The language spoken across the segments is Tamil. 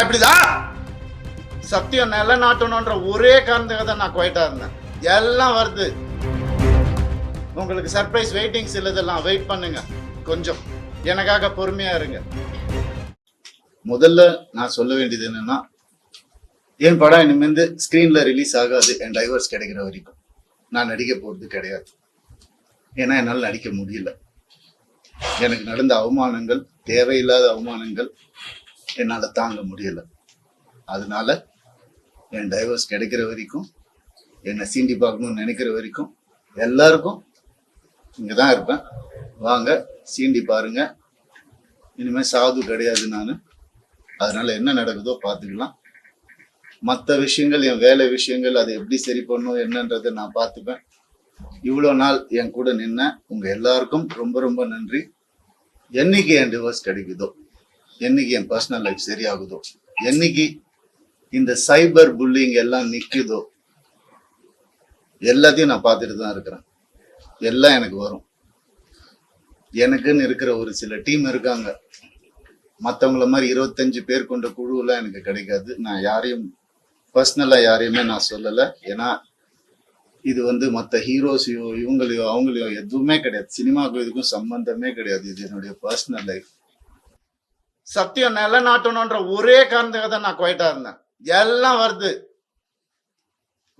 நம்பிட்டீங்களா இப்படிதான்? சத்தியம் நிலநாட்டணும்ன்ற ஒரே காரணத்துக்காக தான் நான் குவைட்டா இருந்தேன். எல்லாம் வருது. உங்களுக்கு சர்ப்ரைஸ் வெயிட்டிங்ஸ் இல்லதெல்லாம் வெயிட் பண்ணுங்க. கொஞ்சம் எனக்காக பொறுமையா இருங்க. முதல்ல நான் சொல்ல வேண்டியது என்னன்னா, என் படம் இனிமேந்து ஸ்கிரீன்ல ரிலீஸ் ஆகாது. என் டைவர்ஸ் கிடைக்கிற வரைக்கும் நான் நடிக்க போறது கிடையாது. ஏன்னா என்னால் நடிக்க முடியல. எனக்கு நடந்த அவமானங்கள், தேவையில்லாத அவமானங்கள் என்னால் தாங்க முடியல. அதனால என் டைவர்ஸ் கிடைக்கிற வரைக்கும், என்னை சீண்டி பார்க்கணும்னு நினைக்கிற வரைக்கும் எல்லாருக்கும் இங்கே தான் இருப்பேன். வாங்க சீண்டி பாருங்க. இனிமேல் சாது கிடையாது நான். அதனால என்ன நடக்குதோ பார்த்துக்கலாம். மற்ற விஷயங்கள், என் வேலை விஷயங்கள், அதை எப்படி சரி பண்ணணும் என்னன்றதை நான் பார்த்துப்பேன். இவ்வளோ நாள் என் கூட நின்ன உங்க எல்லாருக்கும் ரொம்ப ரொம்ப நன்றி. என்னைக்கு என் டிவோர்ஸ் கிடைக்குதோ, என்னைக்கு என் பர்சனல் லைஃப் சரியாகுதோ, என்னைக்கு இந்த சைபர் புல்லிங் எல்லாம் நிக்குதோ, எல்லாத்தையும் நான் பார்த்துட்டு தான் இருக்கிறேன். எல்லாம் எனக்கு வரும். எனக்குன்னு இருக்கிற ஒரு சில டீம் இருக்காங்க. மற்றவங்கள மாதிரி 25 பேர் கொண்ட குழுவெல்லாம் எனக்கு கிடைக்காது. நான் யாரையும் பர்சனலா யாரையுமே நான் சொல்லலை. ஏன்னா இது மற்ற ஹீரோஸையோ இவங்களையோ அவங்களையோ எதுவுமே கிடையாது. சினிமாவுக்கு இதுக்கும் சம்பந்தமே கிடையாது. இது என்னுடைய பர்சனல் லைஃப். சத்தியம் நிலநாட்டணும்ன்ற ஒரே காரணத்துக்காக தான் நான் குவைட்டா இருந்தேன். எல்லாம் வருது.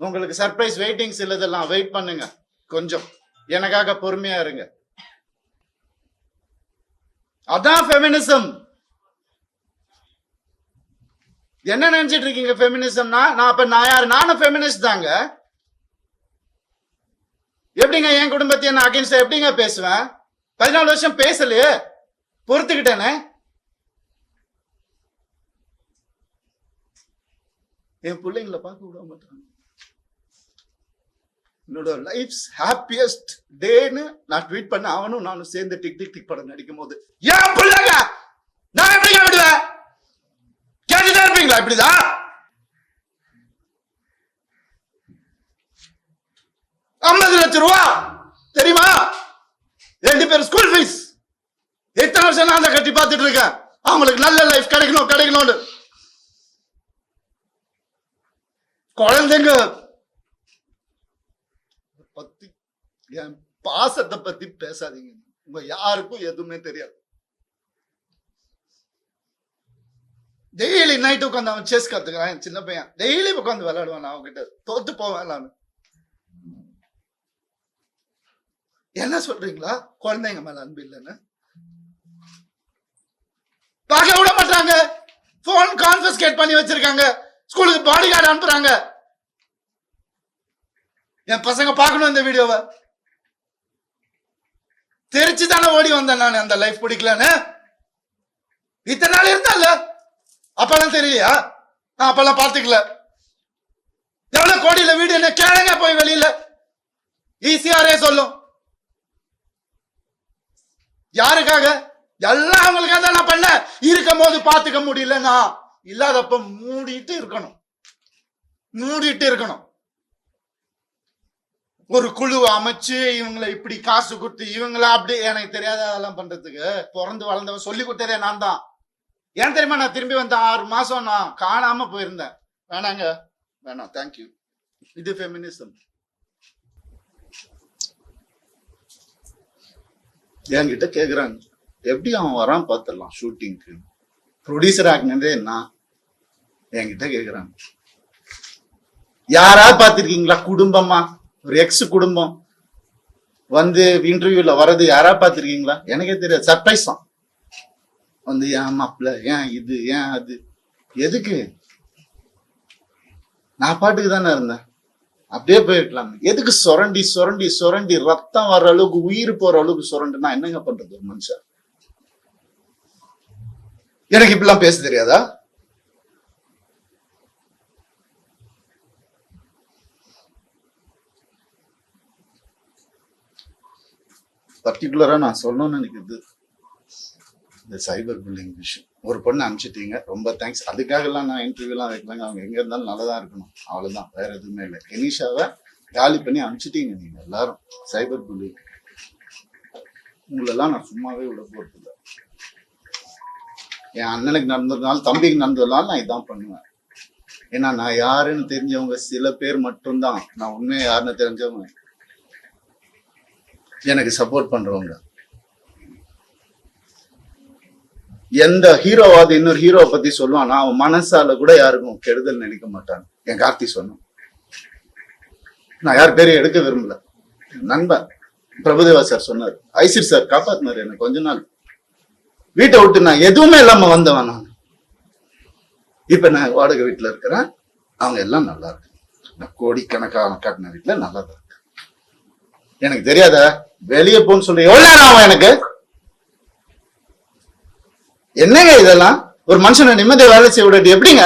உங்களுக்கு சர்ப்ரைஸ் வெயிட்டிங்ஸ் இல்லதெல்லாம் வெயிட் பண்ணுங்க. கொஞ்சம் எனக்காக பொறுமையா இருங்க. அதான் ஃபெமினிசம். என்ன நினைச்சிட்டு இருக்கீங்க ஃபெமினிசம்னா? நான் யாரு? நானும் ஃபெமினிஸ்ட் தாங்க. எப்படிங்க என் குடும்பத்தை நான் அகைன்ஸ்டா எப்படிங்க பேசுவேன்? 14 வருஷம் பேசலையே, பொறுத்துக்கிட்டேனே. என் பிள்ளைங்களை பார்க்க விட மாட்டாங்க. என்னோட லைஃப் ஹாப்பியஸ்ட் டேன்னு நான் ட்வீட் பண்ண அவனும் நானும் சேர்ந்து டிக் டிக் டிக் படம் நடிக்கும் போது ஏன் பிள்ளைங்க நான் எப்படிங்க விடுவேன்? கேட்டுதான் இருப்பீங்களா இப்படிதான்? 50 லட்சம் ரூபா தெரியுமா? 2 பேர் ஸ்கூல் ஃபீஸ். எத்தனை வருஷம் நான் அதை கட்டி பார்த்துட்டு இருக்கேன். அவங்களுக்கு நல்ல லைஃப் கிடைக்கணும்னு. குழந்தைங்க பத்தி, என் பாசத்தை பத்தி பேசாதீங்க. உங்க யாருக்கும் எதுவுமே தெரியாது. டெய்லி நைட் உட்காந்து அவன் செஸ் கத்துக்கிறான். சின்ன பையன் டெய்லி உட்காந்து விளையாடுவான். அவன் கிட்ட தோத்து போவேன் நான். என்ன சொல்றீங்களா? குழந்தைங்க மேல அன்பு இல்லைன்னு பார்க்க விட மாட்டாங்க. போன் கான்ஃபிஸ்கேட் பண்ணி வச்சிருக்காங்க. ஸ்கூலுக்கு பாடி கார்டு அனுப்புறாங்க. என் பசங்க பார்க்கணும் இந்த வீடியோவை. தெரிச்சு தானே ஓடி வந்தேன் நான். அந்த லைஃப் பிடிக்கலன்னு இத்தனை நாள் இருந்தால அப்பெல்லாம் தெரியலையா? நான் அப்பெல்லாம் பார்த்துக்கல. எவ்வளவு கோடியில வீடு என்ன கேளுங்க போய் வெளியில. ஈஸியாரே சொல்லும். யாருக்காக? எல்லாம் அவங்களுக்காக தான் நான் பண்ண. இருக்கும் போது பார்த்துக்க முடியல. நான் இல்லாதப்ப மூடிட்டு இருக்கணும். ஒரு குழு அமைச்சு இவங்களை இப்படி காசு கொடுத்து இவங்கள அப்படி எனக்கு தெரியாத அதெல்லாம் பண்றதுக்கு பிறந்து வளர்ந்தவன் சொல்லி கொடுத்ததே நான் தான். ஏன் தெரியுமா? நான் திரும்பி வந்த 6 மாசம் நான் காணாம போயிருந்தேன். வேணாம் தேங்க்யூ. இது ஃபெமினிசம். என்கிட்ட கேக்குறாங்க எப்படி அவன் வரான் பார்த்துடலாம் ஷூட்டிங்க்கு. ப்ரொடியூசர் ஆகினதே என்ன என்கிட்ட கேக்குறாங்க. யாராவது பார்த்திருக்கீங்களா? குடும்பமா ஒரு எக்ஸ் குடும்பம் இன்டர்வியூல வர்றது யாரா பார்த்திருக்கீங்களா? எனக்கே தெரியாது. சர்ப்ரைஸ் தான். ஏன் மாப்பிள்ள, ஏன் இது, ஏன் அது, எதுக்கு? நான் பாட்டுக்கு தானே இருந்தேன். அப்படியே போயிருக்கலாம். எதுக்கு சுரண்டி ரத்தம் வர்ற அளவுக்கு, உயிர் போற அளவுக்கு சுரண்டுனா என்னங்க பண்றது ஒரு மனுஷன்? எனக்கு இப்படிலாம் பேச தெரியாதா? பர்டிகுலரா நான் சொல்லணும்னு நினைக்கிறது இந்த சைபர் புல்லிங் விஷயம். ஒரு பொண்ணு அனுப்பிச்சிட்டீங்க, ரொம்ப தேங்க்ஸ். அதுக்காகலாம் நான் இன்டர்வியூலாம் வைக்கலாங்க. அவங்க எங்க இருந்தாலும் நல்லதா இருக்கணும், அவ்வளவுதான். வேற எதுவுமே இல்லை. கெனிஷாவை காலி பண்ணி அனுப்பிச்சிட்டீங்க நீங்க எல்லாரும். சைபர் புல்லிங் உங்களெல்லாம் நான் சும்மாவே விட போறது இல்லை. என் அண்ணனுக்கு நடந்ததுனாலும் தம்பிக்கு நடந்ததுனாலும் நான் இதான் பண்ணுவேன். ஏன்னா நான் யாருன்னு தெரிஞ்சவங்க சில பேர் மட்டும்தான், நான் உண்மையா யாருன்னு தெரிஞ்சவங்க எனக்கு சப்போர்ட் பண்றவங்க. எந்த ஹீரோவாது இன்னொரு ஹீரோவை பத்தி சொல்லுவான், அவன் மனசால கூட யாருக்கும் கெடுதல் நினைக்க மாட்டான். என் கார்த்தி சொன்னான், நான் யார் பேரையும் எடுக்க விரும்பல. நண்பன் பிரபுதேவா சார் சொன்னார், ஐசிர் சார் காப்பாத்தினாரு எனக்கு. கொஞ்ச நாள் வீட்டை விட்டு நான் எதுவுமே இல்லாம வந்தவன் நான். இப்ப நான் வாடகை வீட்டுல இருக்கிறேன், அவங்க எல்லாம் நல்லா இருக்கு. நான் கோடிக்கணக்கான காட்டின வீட்டுல நல்லா தான் இருக்கு. எனக்கு தெரியாத வெளியே போன்னு சொல்லி எவ்வளவு நேரம் ஆகும் எனக்கு? என்னங்க இதெல்லாம்? ஒரு மனுஷனை நிம்மதியை வேலை செய்ய விடாது எப்படிங்க?